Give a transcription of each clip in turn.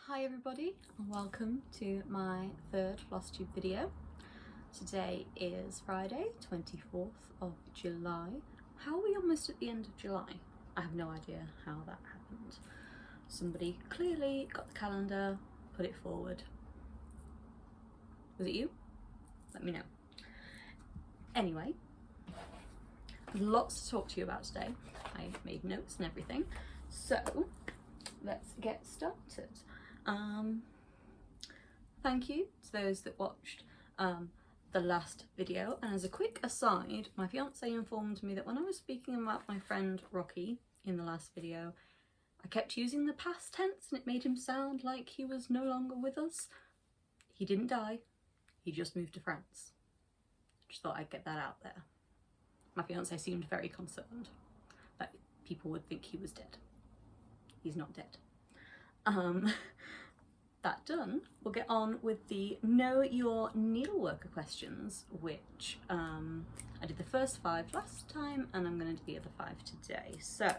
Hi everybody and welcome to my third Flosstube video. Today is Friday, 24th of July. How are we almost at the end of July? I have no idea how that happened. Somebody clearly got the calendar, put it forward. Was it you? Let me know. Anyway, lots to talk to you about today. I made notes and everything. So let's get started. Thank you to those that watched the last video, and as a quick aside, my fiance informed me that when I was speaking about my friend Rocky in the last video, I kept using the past tense and it made him sound like he was no longer with us. He didn't die, he just moved to France. Just thought I'd get that out there. My fiance seemed very concerned that people would think he was dead. He's not dead. That done, we'll get on with the Know Your Needleworker questions, which I did the first 5 last time and I'm going to do the other 5 today. So,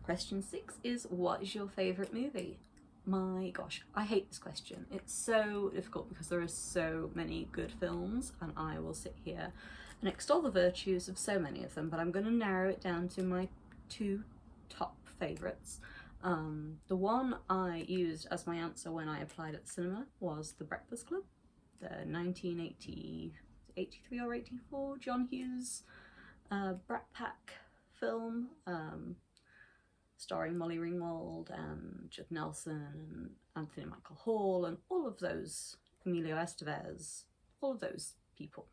question 6 is, what is your favourite movie? My gosh, I hate this question. It's so difficult because there are so many good films and I will sit here and extol the virtues of so many of them, but I'm going to narrow it down to my 2 top favourites. The one I used as my answer when I applied at the cinema was The Breakfast Club, the 1983 or 84 John Hughes Brat Pack film, starring Molly Ringwald and Judd Nelson and Anthony Michael Hall and all of those, Emilio Estevez, all of those people.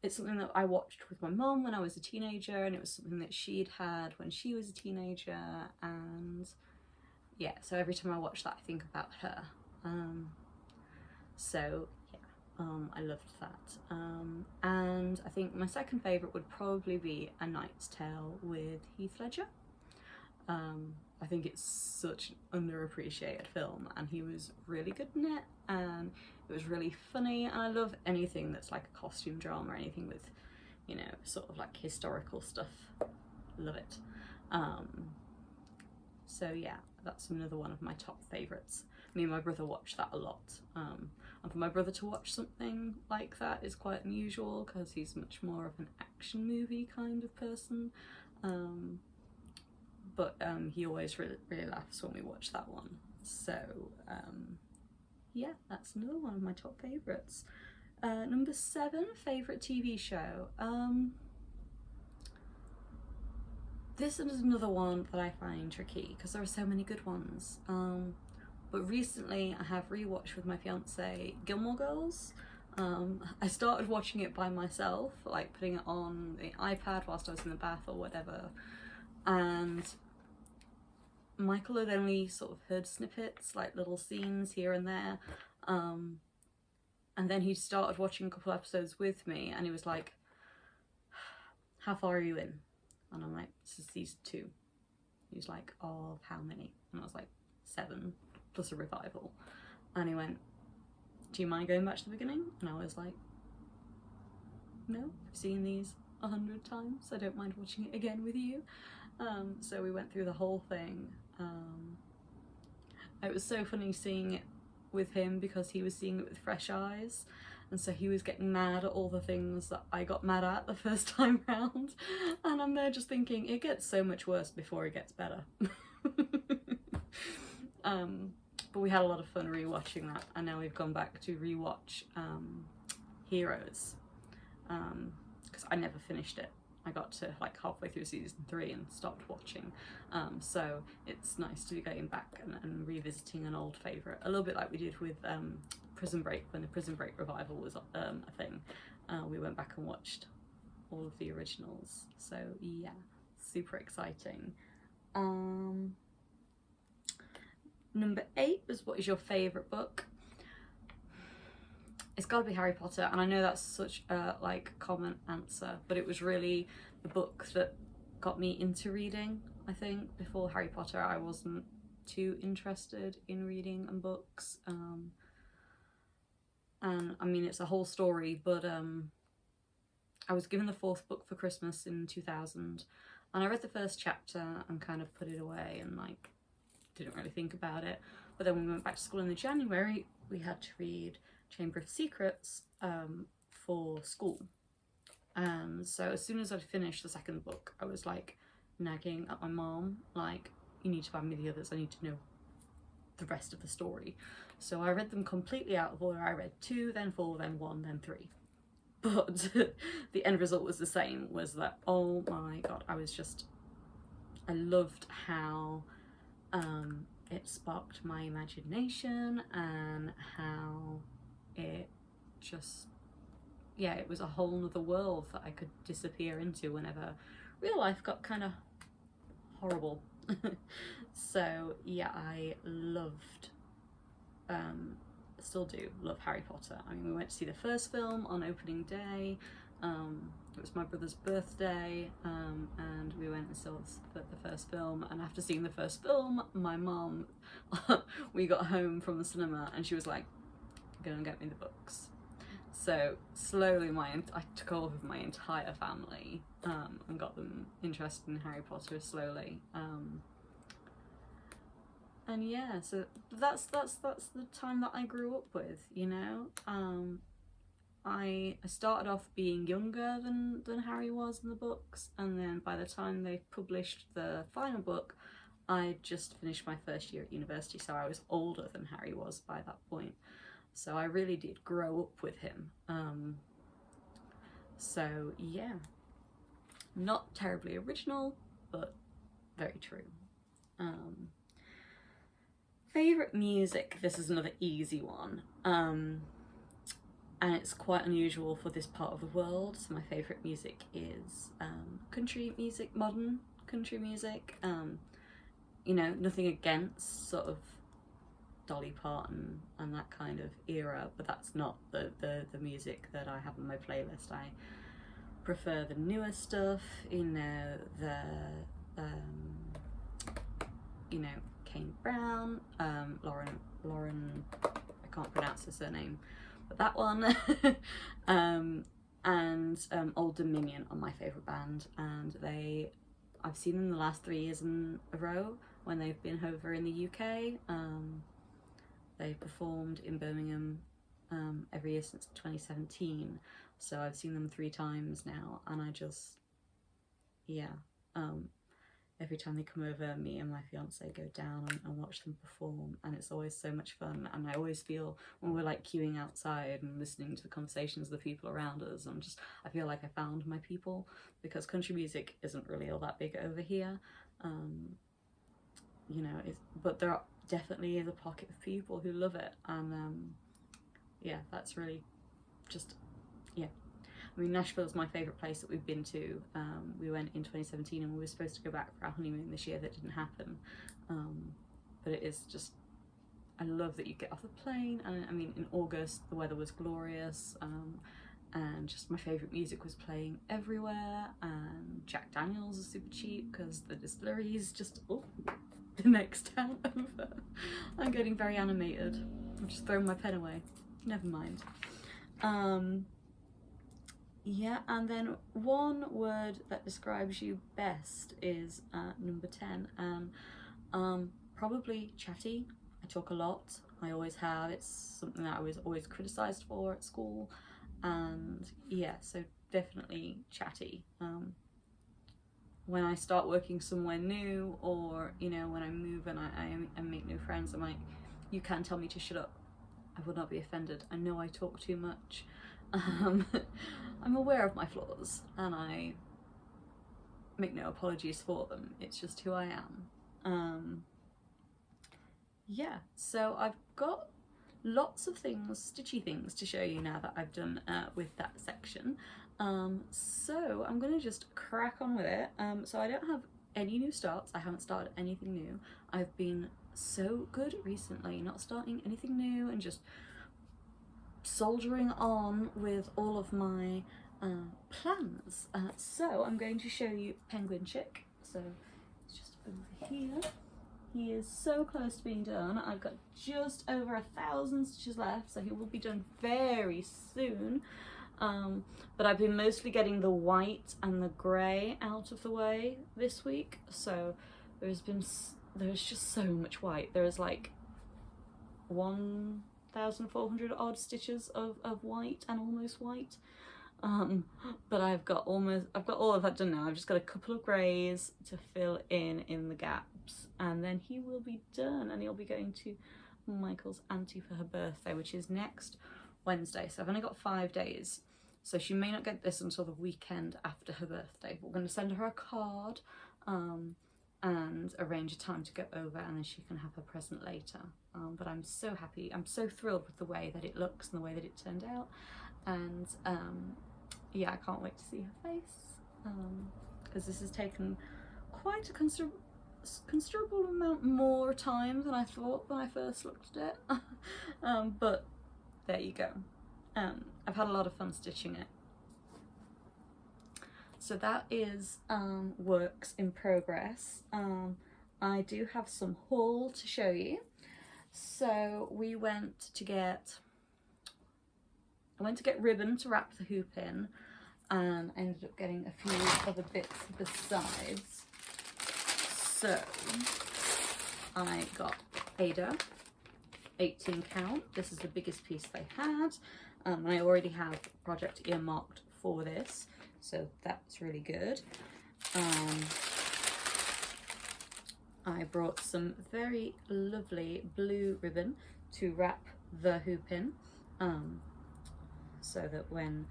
It's something that I watched with my mum when I was a teenager, and it was something that she'd had when she was a teenager, and yeah, so every time I watch that I think about her. So yeah, I loved that. And I think my second favourite would probably be A Knight's Tale with Heath Ledger. I think it's such an underappreciated film and he was really good in it and it was really funny, and I love anything that's like a costume drama or anything with, you know, sort of like historical stuff. Love it. So yeah, that's another one of my top favourites. Me and my brother watch that a lot. And for my brother to watch something like that is quite unusual because he's much more of an action movie kind of person. But he always really laughs when we watch that one. So yeah, that's another one of my top favourites. Number 7, favourite TV show. This is another one that I find tricky because there are so many good ones. But recently I have rewatched with my fiance Gilmore Girls. I started watching it by myself, like putting it on the iPad whilst I was in the bath or whatever, and Michael had only sort of heard snippets, like little scenes here and there, and then he started watching a couple episodes with me and he was like, how far are you in? And I'm like, this is season 2. He was like, of how many? And I was like, 7 plus a revival. And he went, do you mind going back to the beginning? And I was like, no, I've seen these 100 times, I don't mind watching it again with you. So we went through the whole thing. It was so funny seeing it with him because he was seeing it with fresh eyes, and so he was getting mad at all the things that I got mad at the first time round, and I'm there just thinking it gets so much worse before it gets better. But we had a lot of fun rewatching that, and now we've gone back to rewatch Heroes, because I never finished it. I got to like halfway through season 3 and stopped watching, so it's nice to be going back and revisiting an old favourite, a little bit like we did with Prison Break when the Prison Break revival was a thing. We went back and watched all of the originals, so yeah, super exciting. Number 8 was, what is your favourite book? It's got to be Harry Potter, and I know that's such a like common answer, but it was really the book that got me into reading. I think before Harry Potter I wasn't too interested in reading and books, and I mean it's a whole story, but I was given the 4th book for Christmas in 2000 and I read the first chapter and kind of put it away and like didn't really think about it. But then when we went back to school in the January, we had to read Chamber of Secrets for school. And so as soon as I'd finished the second book, I was like nagging at my mom, like, you need to buy me the others, I need to know the rest of the story. So I read them completely out of order. I read 2, then 4, then 1, then 3. But the end result was the same, was that, oh my god, I loved how it sparked my imagination, and how it just, yeah, it was a whole nother world that I could disappear into whenever real life got kind of horrible. So yeah, I loved, still do love Harry Potter. I mean, we went to see the first film on opening day. It was my brother's birthday, and we went and saw the first film, and after seeing the first film, my mum, we got home from the cinema and she was like, go and get me the books. So slowly I took over my entire family and got them interested in Harry Potter slowly. And yeah, so that's the time that I grew up with, you know. I started off being younger than Harry was in the books, and then by the time they published the final book, I just finished my first year at university, so I was older than Harry was by that point. So I really did grow up with him. So yeah, not terribly original, but very true. Favourite music, this is another easy one. And it's quite unusual for this part of the world. So my favourite music is country music, modern country music. You know, nothing against sort of Dolly Parton and that kind of era, but that's not the music that I have on my playlist. I prefer the newer stuff, you know, you know, Kane Brown, Lauren, I can't pronounce her surname, but that one, and Old Dominion are my favourite band, and I've seen them the last 3 years in a row when they've been over in the UK. They performed in Birmingham every year since 2017, so I've seen them 3 times now, and I just, yeah, every time they come over, me and my fiance go down and watch them perform, and it's always so much fun. And I always feel, when we're like queuing outside and listening to the conversations of the people around us, I feel like I found my people, because country music isn't really all that big over here, you know, but there definitely is a pocket of people who love it, and yeah, that's really just, yeah. I mean, Nashville's my favourite place that we've been to. We went in 2017 and we were supposed to go back for our honeymoon this year. That didn't happen. But it is just, I love that you get off the plane, and I mean, in August the weather was glorious, and just my favourite music was playing everywhere, and Jack Daniels is super cheap because the distillery is just the next town over. I'm getting very animated. I've just thrown my pen away. Never mind. Yeah, and then one word that describes you best is number 10, and probably chatty. I talk a lot. I always have. It's something that I was always criticised for at school, and yeah, so definitely chatty. When I start working somewhere new, or you know, when I move and I make new friends, I'm like, you can tell me to shut up. I will not be offended. I know I talk too much. I'm aware of my flaws, and I make no apologies for them. It's just who I am. Yeah, so I've got lots of things, stitchy things to show you now that I've done with that section. So I'm gonna just crack on with it. So I don't have any new starts. I haven't started anything new. I've been so good recently, not starting anything new and just soldiering on with all of my plans. So I'm going to show you Penguin Chick. So it's just over here. He is so close to being done. I've got just over 1,000 stitches left, so he will be done very soon. But I've been mostly getting the white and the grey out of the way this week, so there's been there's just so much white. There is like 1,400 odd stitches of white and almost white. But I've got all of that done now. I've just got a couple of greys to fill in the gaps, and then he will be done, and he'll be going to Michael's auntie for her birthday, which is next Wednesday. So I've only got 5 days, so she may not get this until the weekend after her birthday. But we're going to send her a card and arrange a time to go over, and then she can have her present later. But I'm so happy, I'm so thrilled with the way that it looks and the way that it turned out, and yeah, I can't wait to see her face, because this has taken quite a considerable amount more time than I thought when I first looked at it. But there you go. I've had a lot of fun stitching it. So that is works in progress. I do have some haul to show you. So I went to get ribbon to wrap the hoop in, and I ended up getting a few other bits besides. So I got Ada 18 count. This is the biggest piece they had, and I already have a project earmarked for this, so that's really good. I brought some very lovely blue ribbon to wrap the hoop in, so that when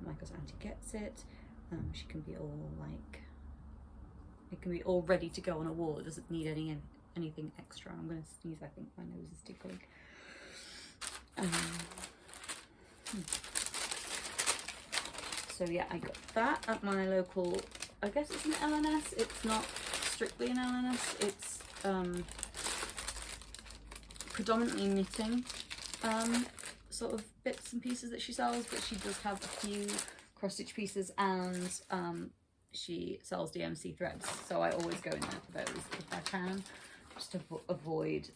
Michael's auntie gets it, she can be all like, it can be all ready to go on a wall. It doesn't need anything extra. I'm going to sneeze, I think my nose is tickling. So yeah, I got that at my local, I guess it's an LNS. It's not strictly an LNS, it's predominantly knitting sort of bits and pieces that she sells, but she does have a few cross stitch pieces, and she sells DMC threads, so I always go in there for those if I can, just to avoid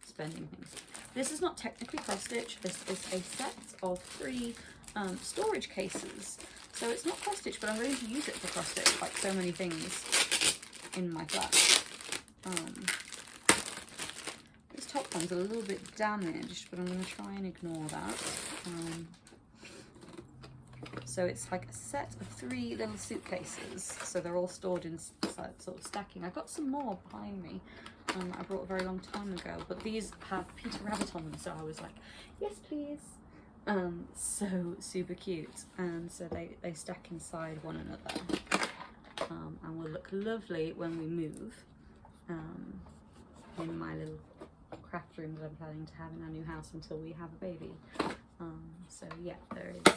spending things. This is not technically cross stitch, this is a set of 3 storage cases, so it's not cross stitch, but I'm going to use it for cross stitch, like so many things in my flat. This top one's a little bit damaged, but I'm going to try and ignore that. So it's like a set of 3 little suitcases, so they're all stored in sort of stacking. I've got some more behind me. I brought a very long time ago, but these have Peter Rabbit on them, so I was like, yes please. So super cute, and so they stack inside one another, and will look lovely when we move in my little craft room that I'm planning to have in our new house until we have a baby. So yeah, there is.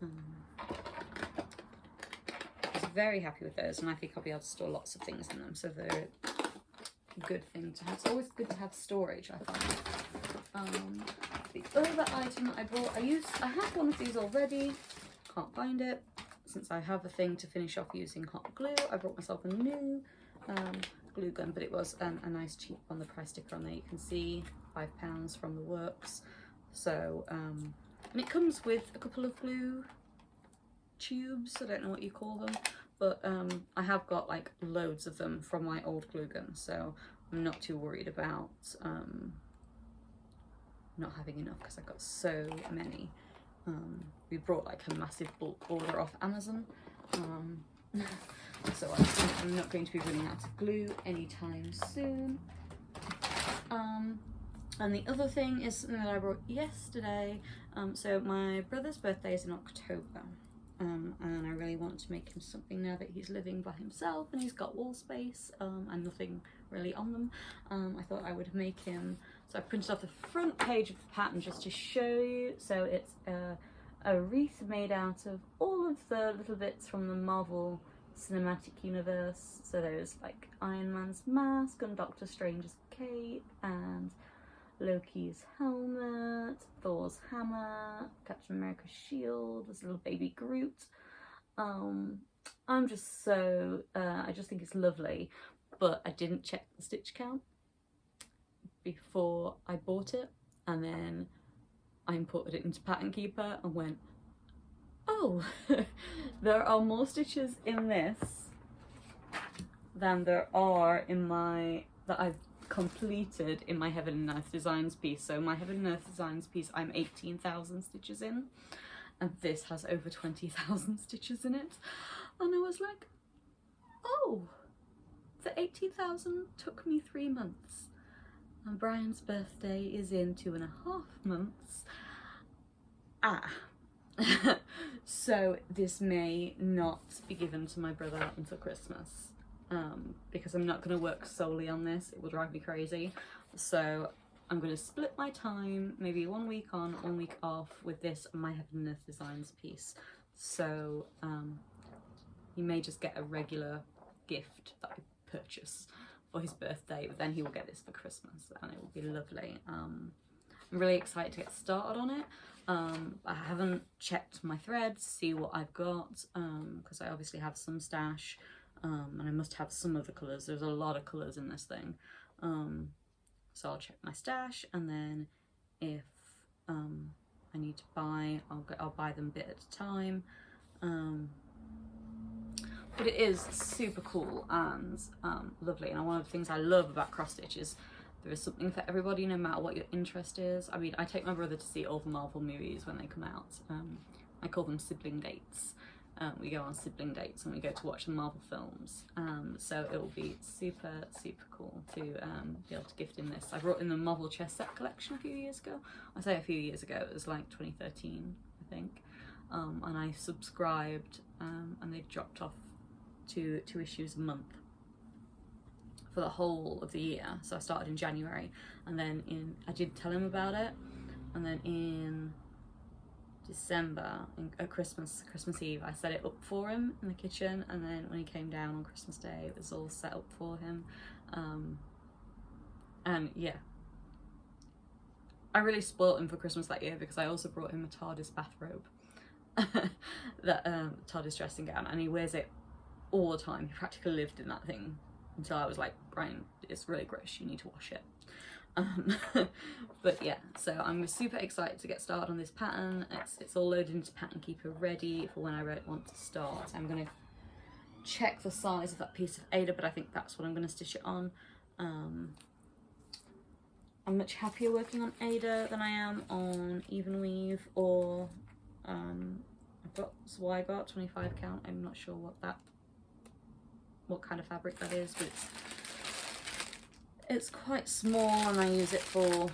I was very happy with those, and I think I'll be able to store lots of things in them, so they're a good thing to have. It's always good to have storage, I find. The other item that I brought, I have one of these already, can't find it. Since I have a thing to finish off using hot glue, I brought myself a new glue gun, but it was a nice cheap one. The price sticker on there, you can see £5 from the works. So, and it comes with a couple of glue tubes, I don't know what you call them, but I have got like loads of them from my old glue gun, so I'm not too worried about not having enough, because I've got so many. We brought like a massive bulk order off Amazon, so I'm not going to be running out of glue anytime soon. And the other thing is something that I brought yesterday. So my brother's birthday is in October, and I really want to make him something now that he's living by himself and he's got wall space and nothing really on them. I thought I would make him, so I printed off the front page of the pattern just to show you. So it's a wreath made out of all of the little bits from the Marvel Cinematic Universe. So there's like Iron Man's mask and Doctor Strange's cape and Loki's helmet, Thor's hammer, Captain America's shield, this little baby Groot. I'm just so, I just think it's lovely, but I didn't check the stitch count before I bought it, and then I imported it into Pattern Keeper and went, oh, there are more stitches in this than there are in my, that I've completed in my Heaven and Earth Designs piece. So my Heaven and Earth Designs piece, I'm 18,000 stitches in, and this has over 20,000 stitches in it. And I was like, oh, the 18,000 took me 3 months. And Brian's birthday is in 2.5 months. So this may not be given to my brother until Christmas, because I'm not going to work solely on this. It will drive me crazy. So I'm going to split my time, maybe 1 week on, 1 week off with this and my Heaven and Earth Designs piece. So he may just get a regular gift that I purchase for his birthday, but then he will get this for Christmas and it will be lovely. I'm really excited to get started on it. I haven't checked my threads, see what I've got, because I obviously have some stash, and I must have some of the colours. There's a lot of colours in this thing. So I'll check my stash, and then if I need to buy, I'll buy them a bit at a time. But it is super cool and lovely, and one of the things I love about cross stitch is there is something for everybody, no matter what your interest is. I mean, I take my brother to see all the Marvel movies when they come out. I call them sibling dates. We go on sibling dates and we go to watch the Marvel films. So it will be super, super cool to be able to gift in this. I brought in the Marvel chess set collection a few years ago. I say a few years ago, it was like 2013, I think. And I subscribed, and they dropped off to 2 issues a month for the whole of the year. So I started in January, and then I did tell him about it, and then in December, at Christmas Eve, I set it up for him in the kitchen, and then when he came down on Christmas Day, it was all set up for him. And yeah, I really spoilt him for Christmas that year because I also brought him a TARDIS bathrobe, that TARDIS dressing gown, and he wears it all the time. He practically lived in that thing until I was like, Brian, it's really gross, you need to wash it. But yeah, so I'm super excited to get started on this pattern. It's all loaded into Pattern Keeper, ready for when I want to start. I'm going to check the size of that piece of Ada, but I think that's what I'm going to stitch it on. I'm much happier working on Ada than I am on Even Weave or I've got Zweigart 25 count. I'm not sure what kind of fabric that is, but it's quite small, and I'm using it for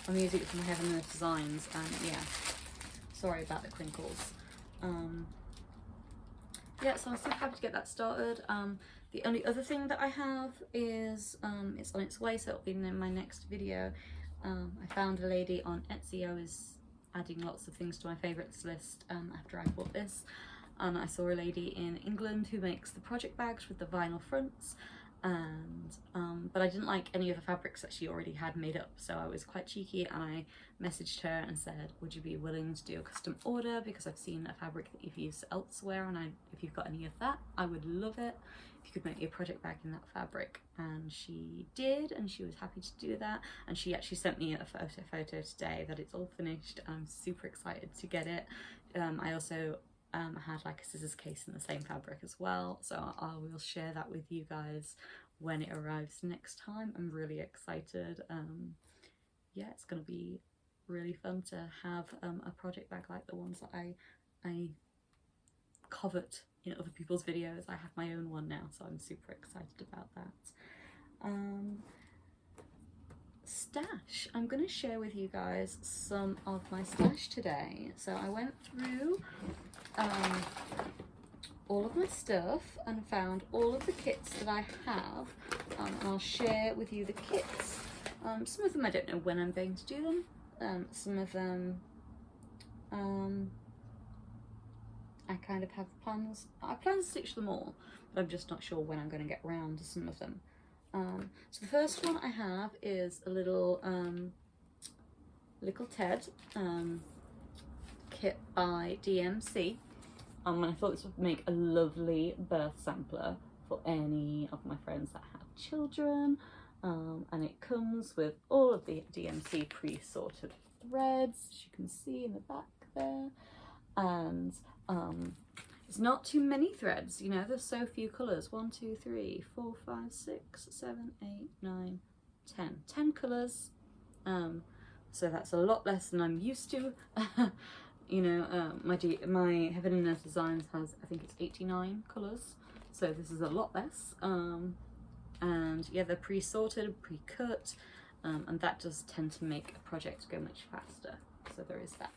my Heaven and Earth Designs, and yeah, sorry about the crinkles. Yeah, so I'm super happy to get that started. The only other thing that I have is it's on its way, so it'll be in my next video. I found a lady on Etsy. I was adding lots of things to my favourites list after I bought this. And I saw a lady in England who makes the project bags with the vinyl fronts, and but I didn't like any of the fabrics that she already had made up, so I was quite cheeky and I messaged her and said, would you be willing to do a custom order, because I've seen a fabric that you've used elsewhere, and if you've got any of that, I would love it if you could make me a project bag in that fabric. And she did, and she was happy to do that, and she actually sent me a photo today that it's all finished. I'm super excited to get it. I also had like a scissors case in the same fabric as well, so I will share that with you guys when it arrives next time. I'm really excited. Yeah, it's going to be really fun to have a project bag like the ones that I covet in other people's videos. I have my own one now, so I'm super excited about that. Stash. I'm going to share with you guys some of my stash today. So I went through all of my stuff and found all of the kits that I have, and I'll share with you the kits. Some of them I don't know when I'm going to do them. Some of them I kind of have plans. I plan to stitch them all, but I'm just not sure when I'm going to get around to some of them. So the first one I have is a little Ted kit by DMC, and I thought this would make a lovely birth sampler for any of my friends that have children, and it comes with all of the DMC pre-sorted threads, as you can see in the back there, and It's not too many threads, you know, there's so few colours. 1, 2, 3, 4, 5, 6, 7, 8, 9, 10. 10 colours. So that's a lot less than I'm used to. You know, my Heaven and Earth Designs has, I think it's 89 colours. So this is a lot less. And yeah, they're pre-sorted, pre-cut, and that does tend to make a project go much faster. So there is that.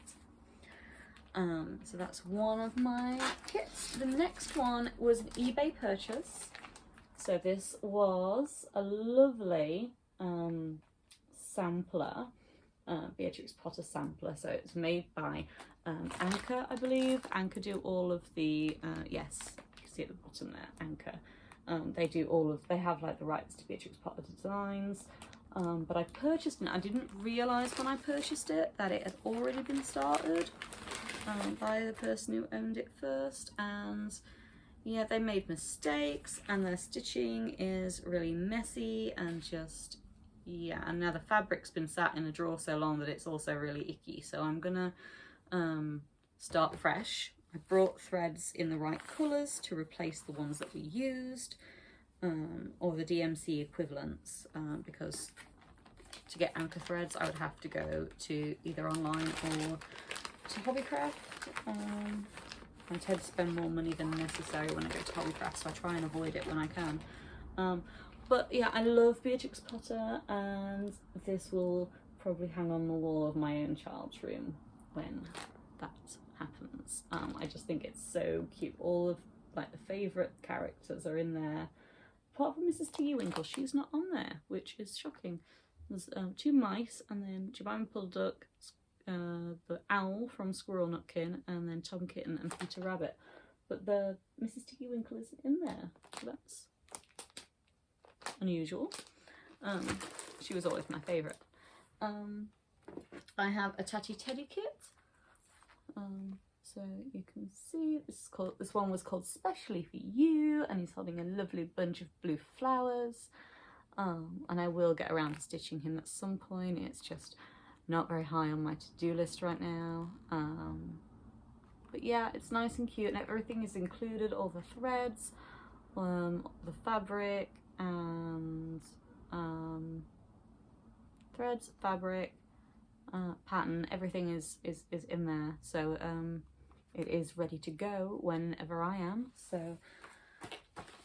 So that's one of my kits. The next one was an eBay purchase. So this was a lovely sampler, Beatrix Potter sampler. So it's made by Anchor, I believe. Anchor do all of the, yes, you can see at the bottom there, Anchor. They have like the rights to Beatrix Potter designs. But I purchased it. I didn't realise when I purchased it that it had already been started by the person who owned it first, and yeah, they made mistakes and their stitching is really messy and just, yeah, and now the fabric's been sat in the drawer so long that it's also really icky. So I'm gonna start fresh. I brought threads in the right colours to replace the ones that we used, or the DMC equivalents, because to get Anchor threads I would have to go to either online or to Hobbycraft. I tend to spend more money than necessary when I go to Hobbycraft, so I try and avoid it when I can. But yeah, I love Beatrix Potter, and this will probably hang on the wall of my own child's room when that happens. I just think it's so cute. All of like the favourite characters are in there, apart from Mrs. Tiggy Winkle. She's not on there, which is shocking. There's 2 mice, and then Jemima Puddle Duck, the owl from Squirrel Nutkin, and then Tom Kitten and Peter Rabbit. But the Mrs. Tiggy Winkle isn't in there, so that's unusual. She was always my favourite. I have a Tatty Teddy kit. So you can see this one was called Specially for You, and he's holding a lovely bunch of blue flowers. And I will get around to stitching him at some point. It's just not very high on my to-do list right now. But yeah, it's nice and cute, and everything is included, all the threads, the fabric, and threads, fabric, pattern, everything is in there. So it is ready to go whenever I am. So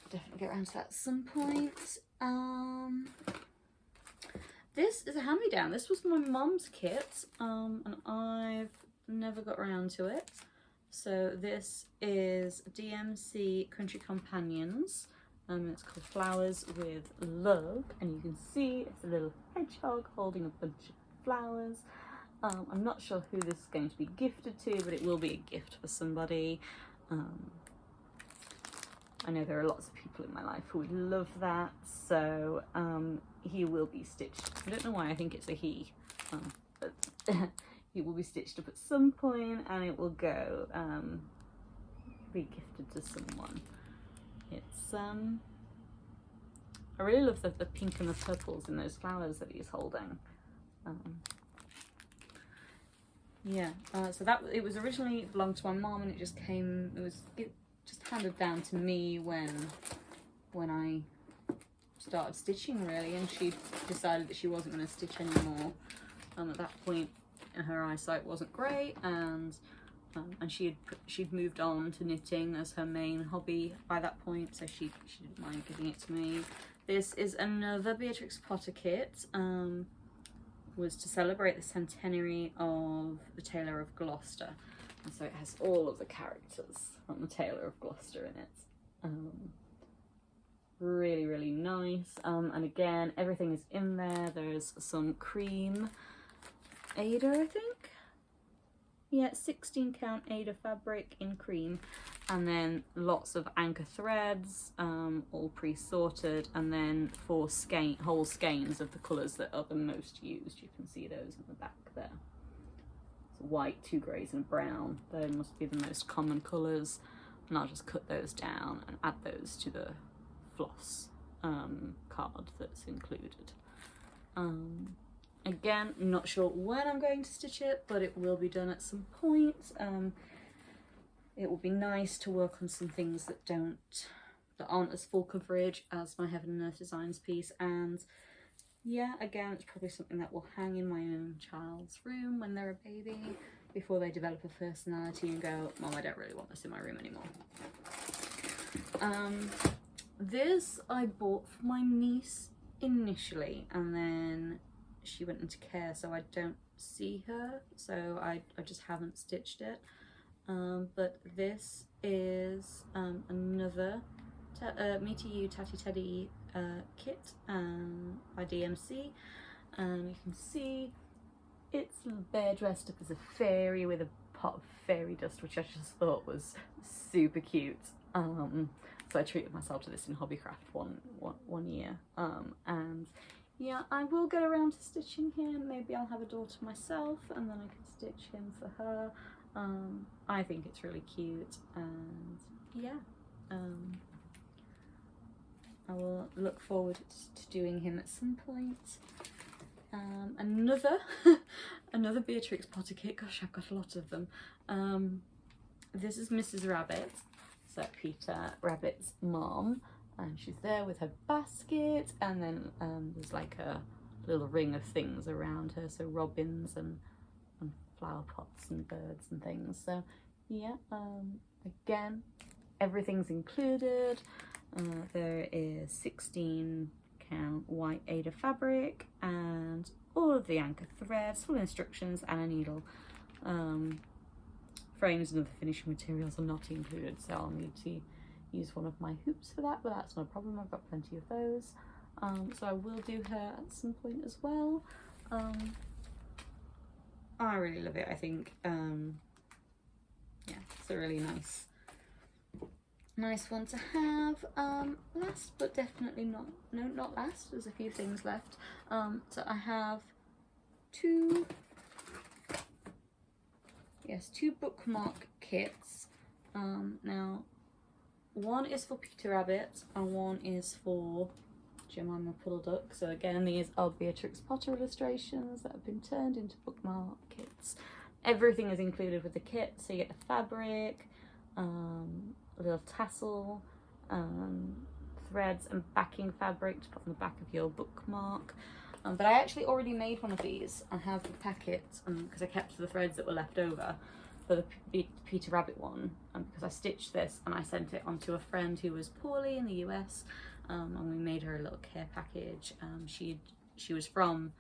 definitely get around to that at some point. This is a hand-me-down. This was my mum's kit, and I've never got around to it. So this is DMC Country Companions. It's called Flowers with Love, and you can see it's a little hedgehog holding a bunch of flowers. I'm not sure who this is going to be gifted to, but it will be a gift for somebody. I know there are lots of people in my life who would love that, so he will be stitched. I don't know why I think it's a he, but he will be stitched up at some point, and it will go be gifted to someone. It's I really love the pink and the purples in those flowers that he's holding. Yeah, so it was originally belonged to my mom, and it just just handed down to me when I started stitching, really, and she decided that she wasn't going to stitch anymore. At that point her eyesight wasn't great, and she'd moved on to knitting as her main hobby by that point, so she didn't mind giving it to me. This is another Beatrix Potter kit. Was to celebrate the centenary of the Tailor of Gloucester, and so it has all of the characters from the Tailor of Gloucester in it. Really, really nice. And again, everything is in there. There's some cream Aida, I think. Yeah, 16 count Aida fabric in cream, and then lots of Anchor threads, all pre-sorted, and then 4 whole skeins of the colours that are the most used. You can see those in the back there. It's white, 2 greys and a brown. They must be the most common colours, and I'll just cut those down and add those to the floss card that's included. Again, not sure when I'm going to stitch it, but it will be done at some point. it would be nice to work on some things that aren't as full coverage as my Heaven and Earth Designs piece. And yeah, again, it's probably something that will hang in my own child's room when they're a baby, before they develop a personality and go, Mom, I don't really want this in my room anymore. This I bought for my niece initially, and then she went into care, so I don't see her, so I just haven't stitched it. But this is another Me to You Tatty Teddy kit by DMC. You can see it's bear dressed up as a fairy with a pot of fairy dust, which I just thought was super cute. So I treated myself to this in Hobbycraft one year. And yeah, I will get around to stitching him. Maybe I'll have a daughter myself and then I can stitch him for her. I think it's really cute, and yeah, I will look forward to doing him at some point. Another Beatrix Potter kit. Gosh, I've got a lot of them. This is Mrs. Rabbit, so Peter Rabbit's mom, and she's there with her basket, and then there's like a little ring of things around her, so robins and flower pots and birds and things. So yeah, again, everything's included. There is 16 count white Ada fabric and all of the anchor threads, full instructions, and a needle. Frames and other finishing materials are not included, so I'll need to use one of my hoops for that, but that's no problem. I've got plenty of those. So I will do her at some point as well. I really love it. I think yeah, it's a really nice one to have. Last but definitely not last, there's a few things left. So I have two bookmark kits. Now one is for Peter Rabbit and one is for Jemima Puddle Duck. So again, these are Beatrix Potter illustrations that have been turned into bookmark kits. Everything is included with the kit, so you get the fabric, a little tassel, threads and backing fabric to put on the back of your bookmark. But I actually already made one of these. I have the packet because I kept the threads that were left over for the Peter Rabbit one, because I stitched this and I sent it on to a friend who was poorly in the US. And we made her a little care package. She was from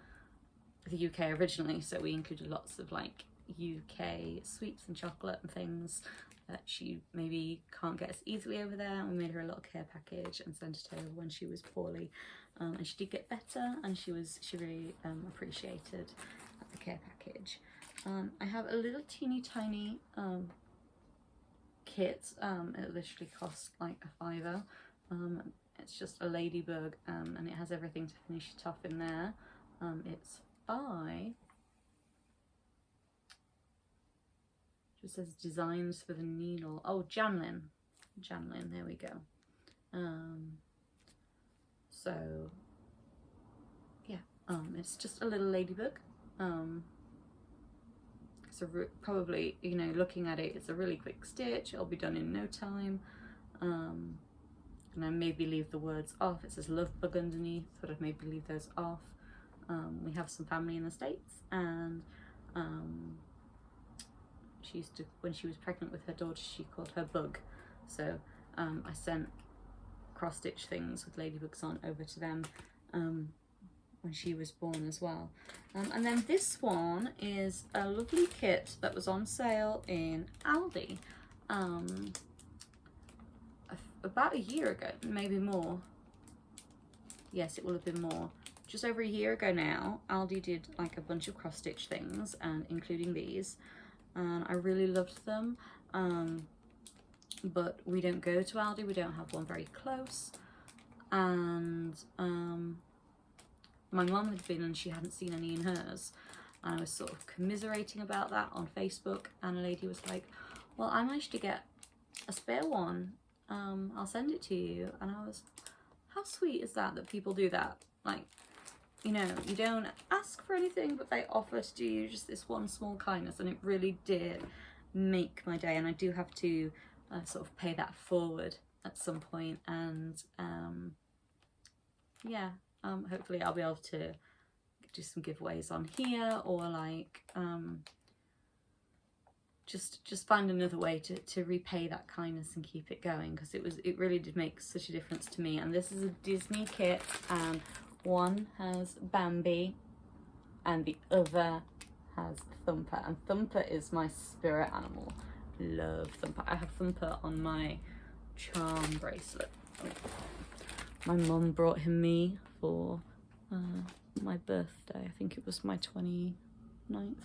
the UK originally, so we included lots of like UK sweets and chocolate and things that she maybe can't get as easily over there. And we made her a little care package and sent it over when she was poorly, and she did get better, and she really appreciated the care package. I have a little teeny tiny kit. It literally costs like a £5. It's just a ladybug, and it has everything to finish it off in there. It's by, just says designs for the needle. Oh, Janlin, there we go. So yeah, it's just a little ladybug. So probably, you know, looking at it, it's a really quick stitch. It'll be done in no time. And I maybe leave the words off. It says love bug underneath, but I'd maybe leave those off. We have some family in the States, and she used to, when she was pregnant with her daughter, she called her Bug. So I sent cross-stitch things with ladybugs on over to them when she was born as well. And then this one is a lovely kit that was on sale in Aldi. About a year ago, maybe more. Yes, it will have been more. Just over a year ago now, Aldi did like a bunch of cross-stitch things, and including these, and I really loved them. But we don't go to Aldi, we don't have one very close, and my mum had been and she hadn't seen any in hers, and I was sort of commiserating about that on Facebook, and a lady was like, well, I managed to get a spare one, I'll send it to you. And I was, how sweet is that people do that? Like, you know, you don't ask for anything, but they offer to do you just this one small kindness, and it really did make my day, and I do have to sort of pay that forward at some point, and yeah, hopefully I'll be able to do some giveaways on here, or like just find another way to repay that kindness and keep it going, because it really did make such a difference to me. And this is a Disney kit, and one has Bambi and the other has Thumper, and Thumper is my spirit animal. Love Thumper. I have Thumper on my charm bracelet. My mum brought him me for my birthday. I think it was my 29th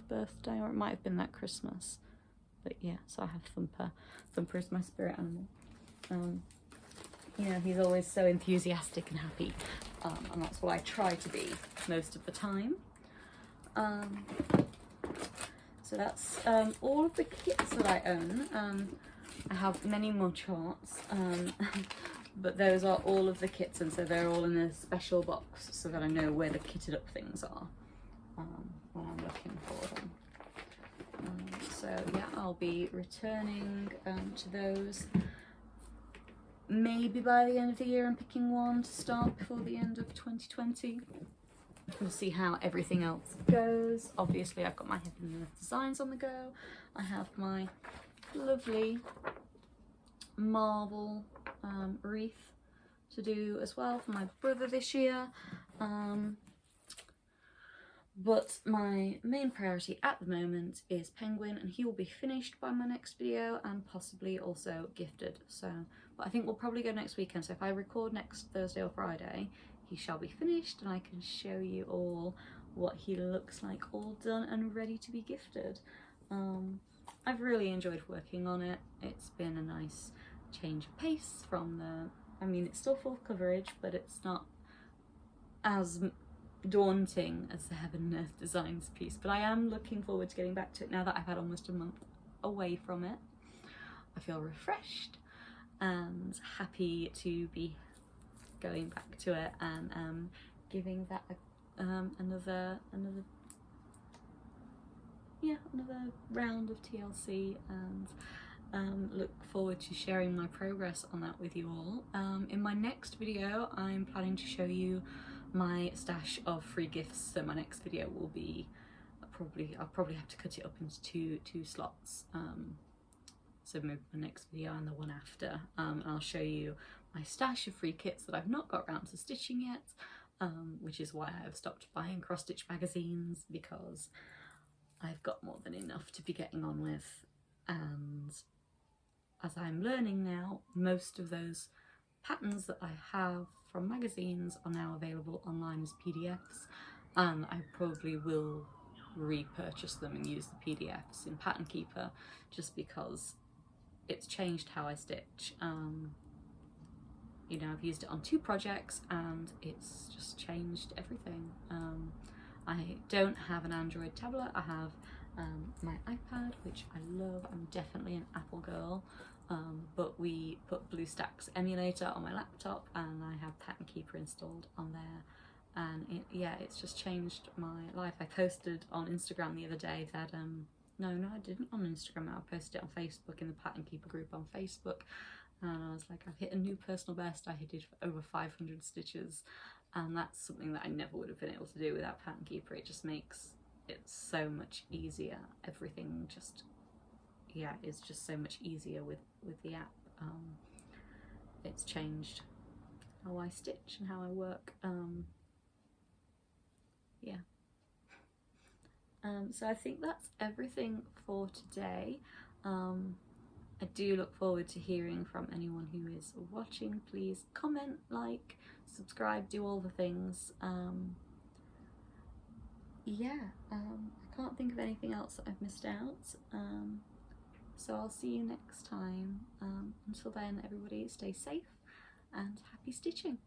birthday, or it might have been that Christmas. But yeah, so I have Thumper. Thumper is my spirit animal. You know, he's always so enthusiastic and happy, and that's what I try to be most of the time. So that's all of the kits that I own. I have many more charts, but those are all of the kits, and so they're all in a special box so that I know where the kitted up things are when I'm looking for them. So yeah, I'll be returning to those maybe by the end of the year and picking one to start before the end of 2020. We'll see how everything else goes. Obviously I've got my Heaven designs on the go. I have my lovely marble wreath to do as well for my brother this year. But my main priority at the moment is Penguin, and he will be finished by my next video, and possibly also gifted. So, but I think we'll probably go next weekend. So if I record next Thursday or Friday, he shall be finished, and I can show you all what he looks like all done and ready to be gifted. I've really enjoyed working on it. It's been a nice change of pace from I mean, it's still full coverage, but it's not as daunting as the Heaven and Earth Designs piece, but I am looking forward to getting back to it now that I've had almost a month away from it. I feel refreshed and happy to be going back to it and giving that another round of TLC, and look forward to sharing my progress on that with you all. In my next video I'm planning to show you my stash of free gifts, so my next video will be I'll probably have to cut it up into two slots, so maybe my next video and the one after, and I'll show you my stash of free kits that I've not got around to stitching yet, which is why I've stopped buying cross stitch magazines, because I've got more than enough to be getting on with. And as I'm learning now, most of those patterns that I have from magazines are now available online as PDFs, and I probably will repurchase them and use the PDFs in Pattern Keeper, just because it's changed how I stitch. You know, I've used it on 2 projects and it's just changed everything. I don't have an Android tablet. I have my iPad, which I love. I'm definitely an Apple girl, but we put BlueStacks emulator on my laptop, and I have Pattern Keeper installed on there, and it's just changed my life. I posted on Instagram the other day that no I didn't on Instagram, I posted it on Facebook in the Pattern Keeper group on Facebook, and I was like, I've hit a new personal best. I did over 500 stitches, and that's something that I never would have been able to do without Pattern Keeper. It just makes it so much easier. Everything just is just so much easier with the app. It's changed how I stitch and how I work. So I think that's everything for today. I do look forward to hearing from anyone who is watching. Please comment, like, subscribe, do all the things. I can't think of anything else that I've missed out. So I'll see you next time. Until then, everybody stay safe and happy stitching.